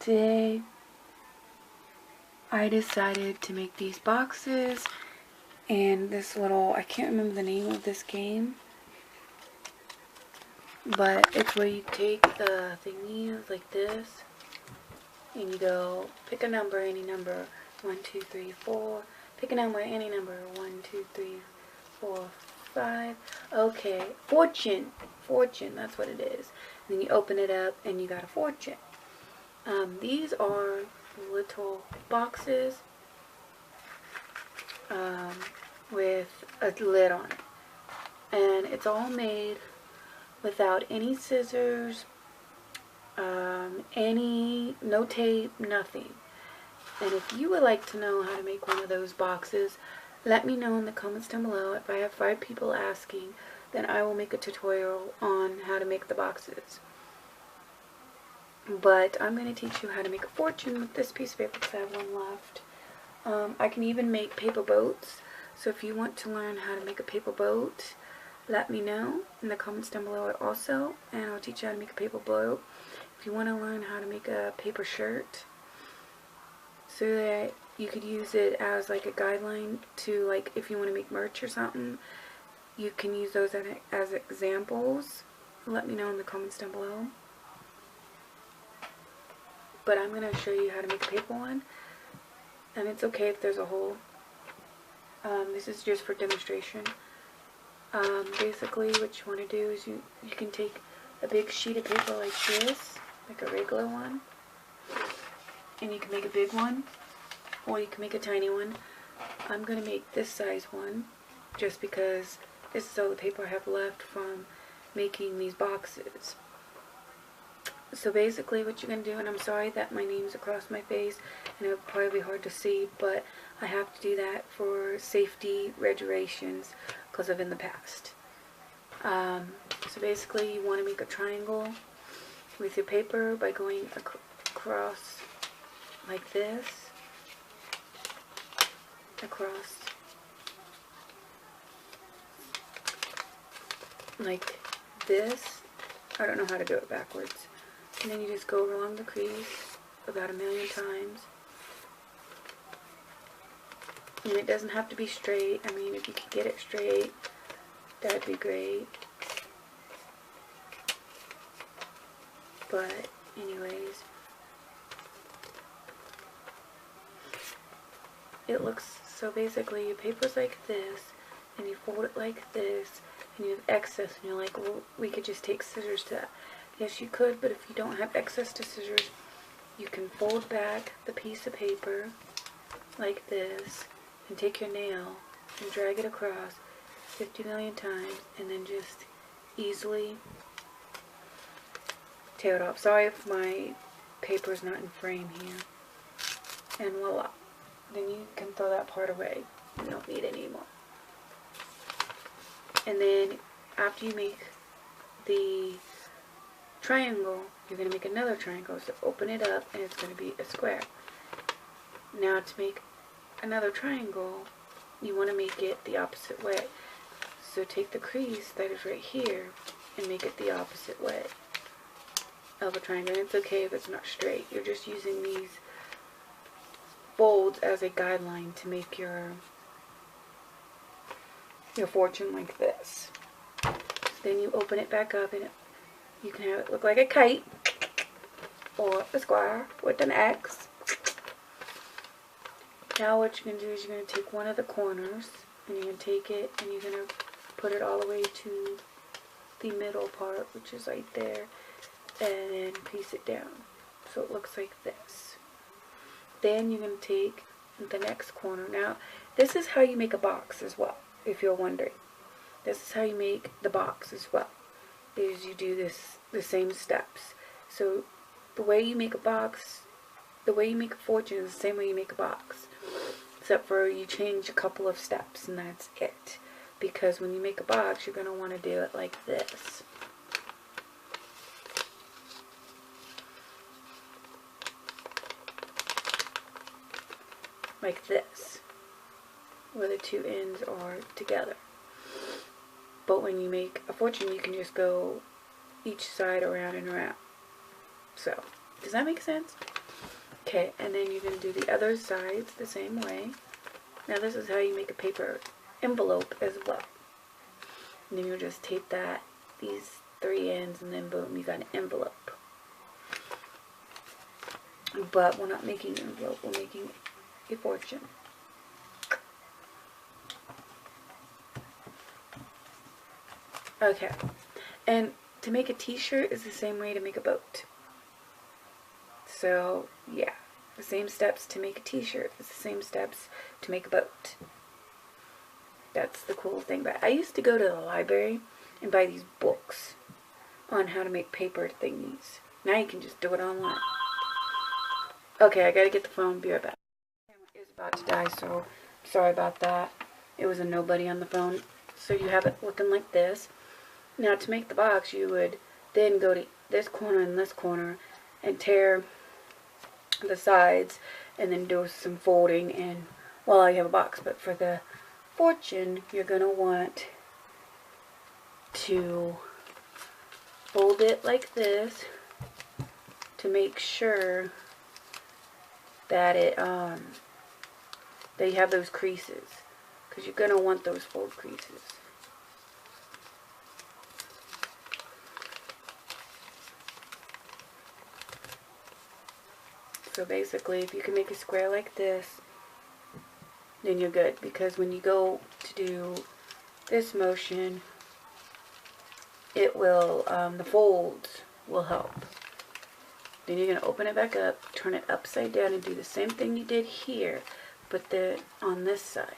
Today I decided to make these boxes and this little, I can't remember the name of this game, but it's where you take the thingies like this and you go pick a number, any number, 1, 2, 3, 4, pick a number, any number, 1, 2, 3, 4, 5, okay, fortune, that's what it is. And then you open it up and you got a fortune. These are little boxes with a lid on it, and it's all made without any scissors, no tape, nothing. And if you would like to know how to make one of those boxes, let me know in the comments down below. If I have 5 people asking, then I will make a tutorial on how to make the boxes. But I'm going to teach you how to make a fortune with this piece of paper because I have one left. I can even make paper boats. So if you want to learn how to make a paper boat, let me know in the comments down below also, and I'll teach you how to make a paper boat. If you want to learn how to make a paper shirt, so that you could use it as like a guideline to, like, if you want to make merch or something, you can use those as examples. Let me know in the comments down below. But I'm going to show you how to make a paper one, and it's okay if there's a hole. This is just for demonstration. Basically what you want to do is you can take a big sheet of paper like this, like a regular one, and you can make a big one, or you can make a tiny one. I'm going to make this size one, just because this is all the paper I have left from making these boxes. So basically what you're going to do, and I'm sorry that my name's across my face and it would probably be hard to see, but I have to do that for safety regulations because of in the past. So basically you want to make a triangle with your paper by going across like this, across like this. I don't know how to do it backwards. And then you just go along the crease about 1,000,000 times. And it doesn't have to be straight. I mean, if you could get it straight, that'd be great. But anyways, it looks, so basically your paper's like this, and you fold it like this, and you have excess, and you're like, well, we could just take scissors to that. Yes, you could, but if you don't have access to scissors, you can fold back the piece of paper like this and take your nail and drag it across 50 million times and then just easily tear it off. Sorry if my paper is not in frame here. And voila. Then you can throw that part away. You don't need it anymore. And then after you make the triangle, you're going to make another triangle. So open it up and it's going to be a square. Now to make another triangle, you want to make it the opposite way. So take the crease that is right here and make it the opposite way of a triangle. And it's okay if it's not straight. You're just using these folds as a guideline to make your fortune like this. So then you open it back up and you can have it look like a kite or a square with an X. Now what you're going to do is you're going to take one of the corners and you're going to take it and you're going to put it all the way to the middle part, which is right there, and then piece it down so it looks like this. Then you're going to take the next corner. Now this is how you make a box as well, if you're wondering. This is how you make the box as well, is you do the same steps. So the way you make a box, the way you make a fortune is the same way you make a box, except for you change a couple of steps and that's it. Because when you make a box, you're going to want to do it like this. Like this, where the two ends are together. But when you make a fortune, you can just go each side around and around. So, does that make sense? Okay, and then you're going to do the other sides the same way. Now this is how you make a paper envelope as well. And then you'll just tape that, these 3 ends, and then boom, you got an envelope. But we're not making an envelope, we're making a fortune. Okay, and to make a t-shirt is the same way to make a boat. So, yeah, the same steps to make a t-shirt is the same steps to make a boat. That's the cool thing. But I used to go to the library and buy these books on how to make paper thingies. Now you can just do it online. Okay, I gotta get the phone. Be right back. It's about to die, so sorry about that. It was a nobody on the phone. So you have it looking like this. Now to make the box, you would then go to this corner and this corner and tear the sides and then do some folding, and voila, you have a box. But for the fortune, you're going to want to fold it like this to make sure that it that you have those creases, because you're going to want those fold creases. So basically, if you can make a square like this, then you're good, because when you go to do this motion, it will, the folds will help. Then you're going to open it back up, turn it upside down, and do the same thing you did here, but then on this side.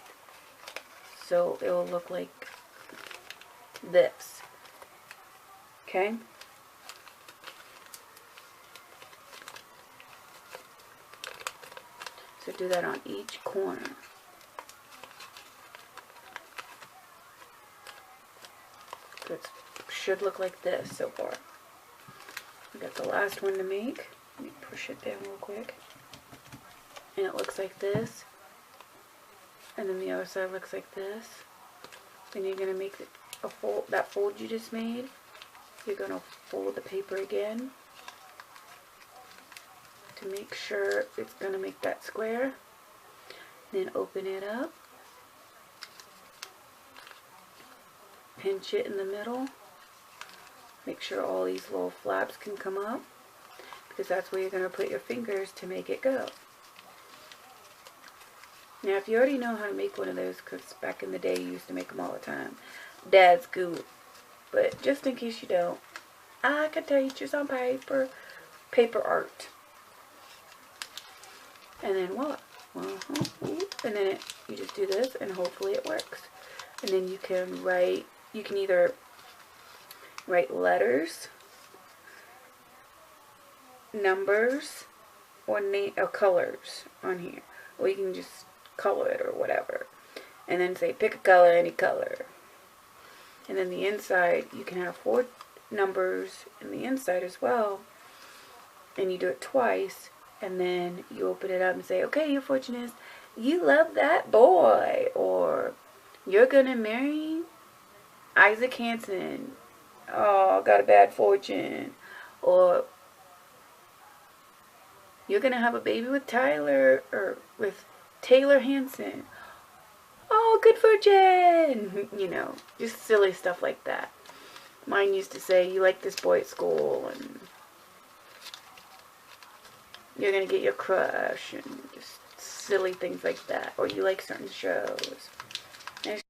So it will look like this. Okay? So do that on each corner. So it should look like this so far. We got the last one to make. Let me push it down real quick. And it looks like this. And then the other side looks like this. Then you're going to make a fold, that fold you just made. You're going to fold the paper again to make sure it's going to make that square. Then open it up. Pinch it in the middle. Make sure all these little flaps can come up, because that's where you're going to put your fingers to make it go. Now if you already know how to make one of those, because back in the day you used to make them all the time, Dad's good. But just in case you don't, I could teach you some paper art. And then what? And then you just do this, and hopefully it works. And then you can write, you can either write letters, numbers, or colors on here. Or you can just color it or whatever. And then say pick a color, any color. And then the inside, you can have 4 numbers in the inside as well. And you do it twice. And then you open it up and say, okay, your fortune is, you love that boy. Or, you're going to marry Isaac Hansen. Oh, got a bad fortune. Or, you're going to have a baby with Tyler, or with Taylor Hansen. Oh, good fortune. You know, just silly stuff like that. Mine used to say, you like this boy at school, and you're going to get your crush, and just silly things like that. Or you like certain shows. And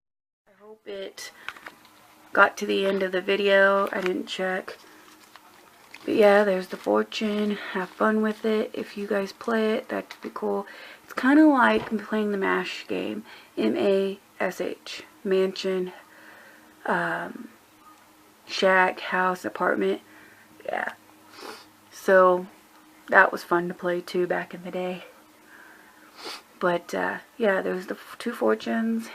I hope it got to the end of the video. I didn't check. But yeah, there's the fortune. Have fun with it. If you guys play it, that could be cool. It's kind of like playing the MASH game. M-A-S-H. Mansion. Shack, house, apartment. Yeah. So that was fun to play too back in the day. But yeah, there's the 2 fortunes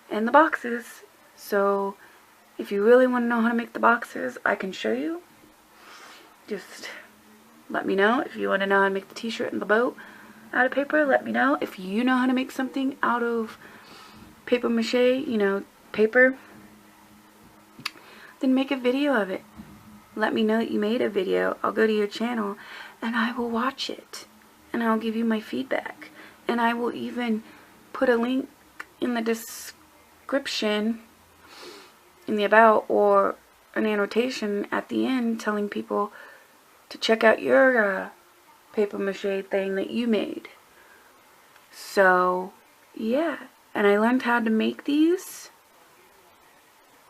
and the boxes. So if you really want to know how to make the boxes, I can show you. Just let me know. If you want to know how to make the t-shirt and the boat out of paper, let me know. If you know how to make something out of paper mache, you know, paper, then make a video of it. Let me know that you made a video. I'll go to your channel and I will watch it. and I'll give you my feedback. And I will even put a link in the description, in the about, or an annotation at the end telling people to check out your paper mache thing that you made. So, yeah. And I learned how to make these.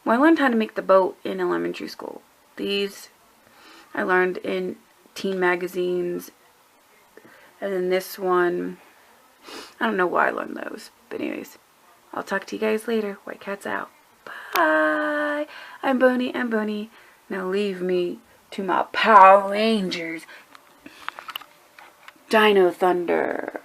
Well, I learned how to make the boat in elementary school. These I learned in teen magazines. And then this one, I don't know why I learned those. But anyways, I'll talk to you guys later. White Cat's out. Bye. I'm Boney. Now leave me to my Power Rangers. Dino Thunder.